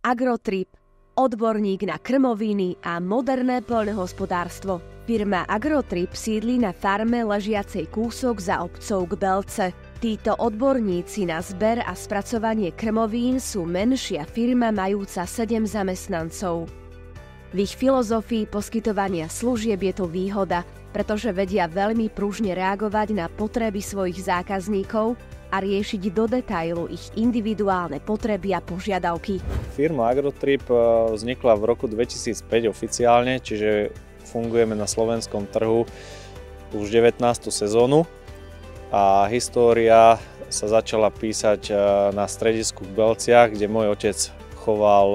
Agrotrip, odborník na krmoviny a moderné poľnohospodárstvo. Firma Agrotrip sídli na farme ležiacej kúsok za obcov k Belce. Títo odborníci na zber a spracovanie krmovín sú menšia firma majúca 7 zamestnancov. V ich filozofii poskytovania služieb je to výhoda, pretože vedia veľmi pružne reagovať na potreby svojich zákazníkov a riešiť do detailu ich individuálne potreby a požiadavky. Firma Agrotrip vznikla v roku 2005 oficiálne, čiže fungujeme na slovenskom trhu už 19. sezónu a história sa začala písať na stredisku v Belciach, kde môj otec choval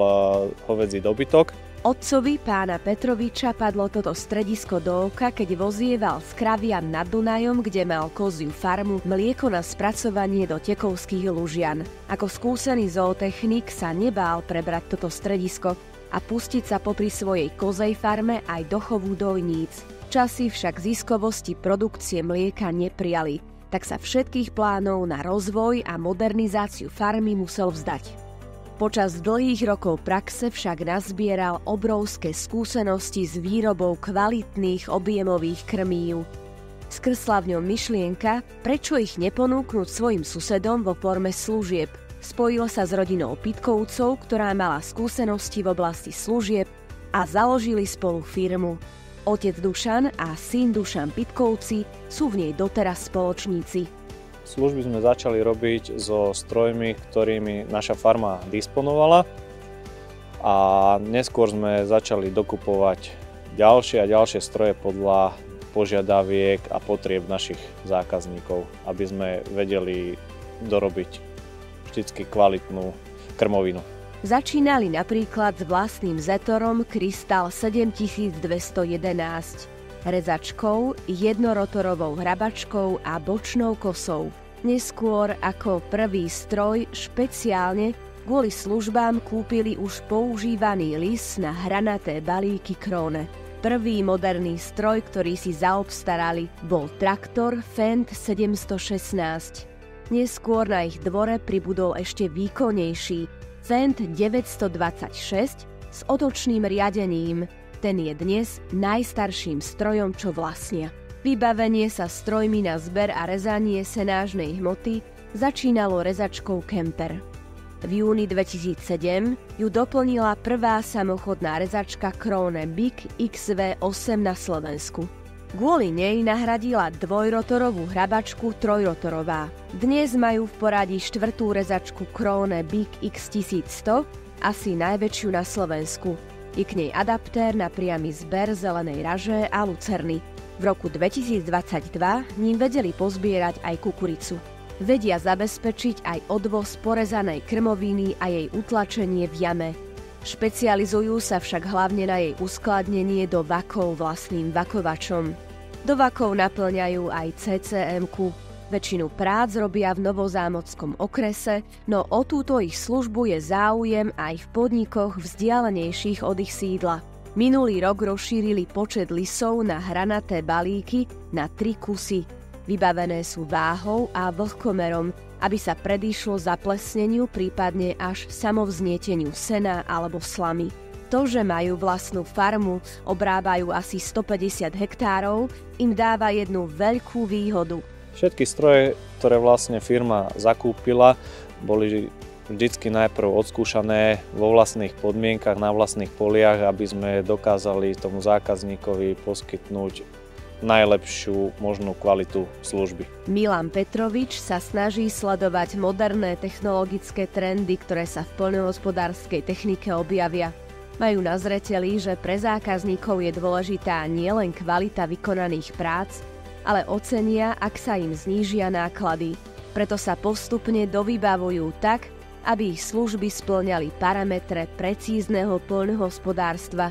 hovädzí dobytok. Otcovi pána Petroviča padlo toto stredisko do oka, keď vozieval z Kravian nad Dunajom, kde mal koziu farmu, mlieko na spracovanie do Tekovských Lužian. Ako skúsený zootechnik sa nebál prebrať toto stredisko a pustiť sa popri svojej kozej farme aj do chovu dojníc. Časy však ziskovosti produkcie mlieka neprijali, tak sa všetkých plánov na rozvoj a modernizáciu farmy musel vzdať. Počas dlhých rokov praxe však nazbieral obrovské skúsenosti s výrobou kvalitných objemových krmív. Skrsla v ňom myšlienka, prečo ich neponúknuť svojim susedom vo forme služieb. Spojil sa s rodinou Pitkovcov, ktorá mala skúsenosti v oblasti služieb a založili spolu firmu. Otec Dušan a syn Dušan Pitkovci sú v nej doteraz spoločníci. Služby sme začali robiť so strojmi, ktorými naša farma disponovala a neskôr sme začali dokupovať ďalšie a ďalšie stroje podľa požiadaviek a potrieb našich zákazníkov, aby sme vedeli dorobiť vždycky kvalitnú krmovinu. Začínali napríklad s vlastným zetorom Krystal 7211, rezačkou, jednorotorovou hrabačkou a bočnou kosou. Neskôr ako prvý stroj špeciálne kvôli službám kúpili už používaný lis na hranaté balíky Krone. Prvý moderný stroj, ktorý si zaobstarali, bol traktor Fendt 716. Neskôr na ich dvore pribudol ešte výkonnejší Fendt 926 s otočným riadením. Ten je dnes najstarším strojom, čo vlastnia. Vybavenie sa strojmi na zber a rezanie senážnej hmoty začínalo rezačkou Kemper. V júni 2007 ju doplnila prvá samochodná rezačka Krone Big XV8 na Slovensku. Kvôli nej nahradila dvojrotorovú hrabačku trojrotorová. Dnes majú v poradí štvrtú rezačku Krone Big X1100, asi najväčšiu na Slovensku. Je k nej adaptér na priamy zber zelenej raže a lucerny. V roku 2022 ním vedeli pozbierať aj kukuricu. Vedia zabezpečiť aj odvoz porezanej krmoviny a jej utlačenie v jame. Špecializujú sa však hlavne na jej uskladnenie do vakov vlastným vakovačom. Do vakov naplňajú aj CCM-ku. Väčšinu prác robia v Novozámockom okrese, no o túto ich službu je záujem aj v podnikoch vzdialenejších od ich sídla. Minulý rok rozšírili počet lisov na hranaté balíky na 3 kusy. Vybavené sú váhou a vlhkomerom, aby sa predišlo zaplesneniu, prípadne až samovznieteniu sena alebo slamy. To, že majú vlastnú farmu, obrábajú asi 150 hektárov, im dáva jednu veľkú výhodu. Všetky stroje, ktoré vlastne firma zakúpila, boli vždycky najprv odskúšané vo vlastných podmienkach, na vlastných poliach, aby sme dokázali tomu zákazníkovi poskytnúť najlepšiu možnú kvalitu služby. Milan Petrovič sa snaží sledovať moderné technologické trendy, ktoré sa v poľnohospodárskej technike objavia. Majú na zreteli, že pre zákazníkov je dôležitá nielen kvalita vykonaných prác, ale ocenia, ak sa im znížia náklady. Preto sa postupne dovybavujú tak, aby ich služby spĺňali parametre precízneho poľnohospodárstva.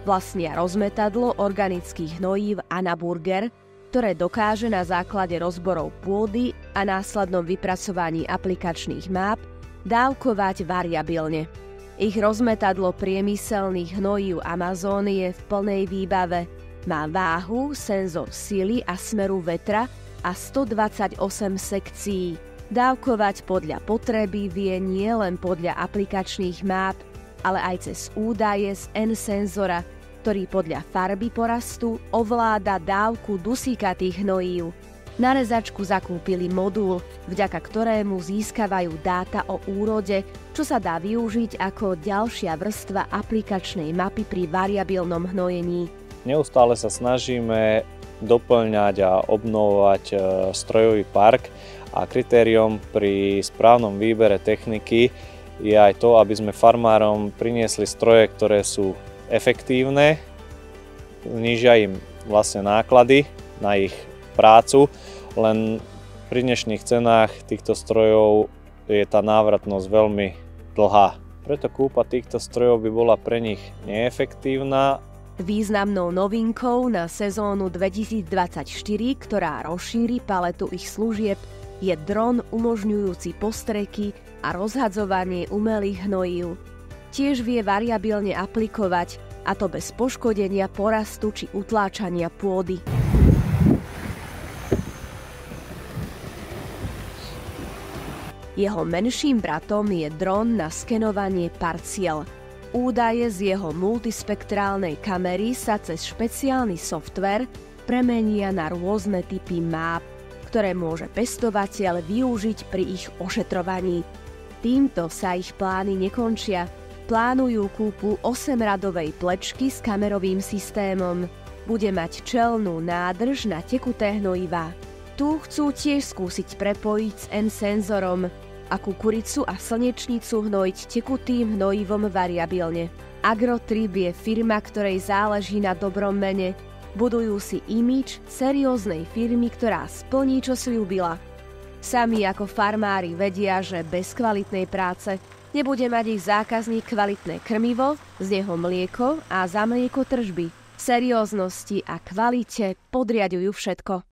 Vlastnia rozmetadlo organických hnojív Anaburger, ktoré dokáže na základe rozborov pôdy a následnom vypracovaní aplikačných máp dávkovať variabilne. Ich rozmetadlo priemyselných hnojív Amazónie v plnej výbave má váhu, senzor sily a smeru vetra a 128 sekcií. Dávkovať podľa potreby vie nie len podľa aplikačných máp, ale aj cez údaje z N-senzora, ktorý podľa farby porastu ovláda dávku dusíkatých hnojív. Na rezačku zakúpili modul, vďaka ktorému získavajú dáta o úrode, čo sa dá využiť ako ďalšia vrstva aplikačnej mapy pri variabilnom hnojení. Neustále sa snažíme doplňať a obnovovať strojový park a kritériom pri správnom výbere techniky je aj to, aby sme farmárom priniesli stroje, ktoré sú efektívne, znížia im vlastne náklady na ich prácu, len pri dnešných cenách týchto strojov je tá návratnosť veľmi dlhá. Preto kúpa týchto strojov by bola pre nich neefektívna. Významnou novinkou na sezónu 2024, ktorá rozšíri paletu ich služieb, je dron umožňujúci postreky a rozhadzovanie umelých hnojív. Tiež vie variabilne aplikovať, a to bez poškodenia porastu či utláčania pôdy. Jeho menším bratom je dron na skenovanie parciel. Údaje z jeho multispektrálnej kamery sa cez špeciálny softvér premenia na rôzne typy máp, ktoré môže pestovateľ využiť pri ich ošetrovaní. Týmto sa ich plány nekončia. Plánujú kúpu 8-radovej plečky s kamerovým systémom. Bude mať čelnú nádrž na tekuté hnojivá. Tu chcú tiež skúsiť prepojiť s N-senzorom a kukuricu a slnečnicu hnojiť tekutým hnojivom variabilne. Agrotrip je firma, ktorej záleží na dobrom mene. Budujú si imidž serióznej firmy, ktorá splní, čo sľúbila. Sami ako farmári vedia, že bez kvalitnej práce nebude mať ich zákazník kvalitné krmivo, z neho mlieko a za mlieko tržby. Serióznosti a kvalite podriaďujú všetko.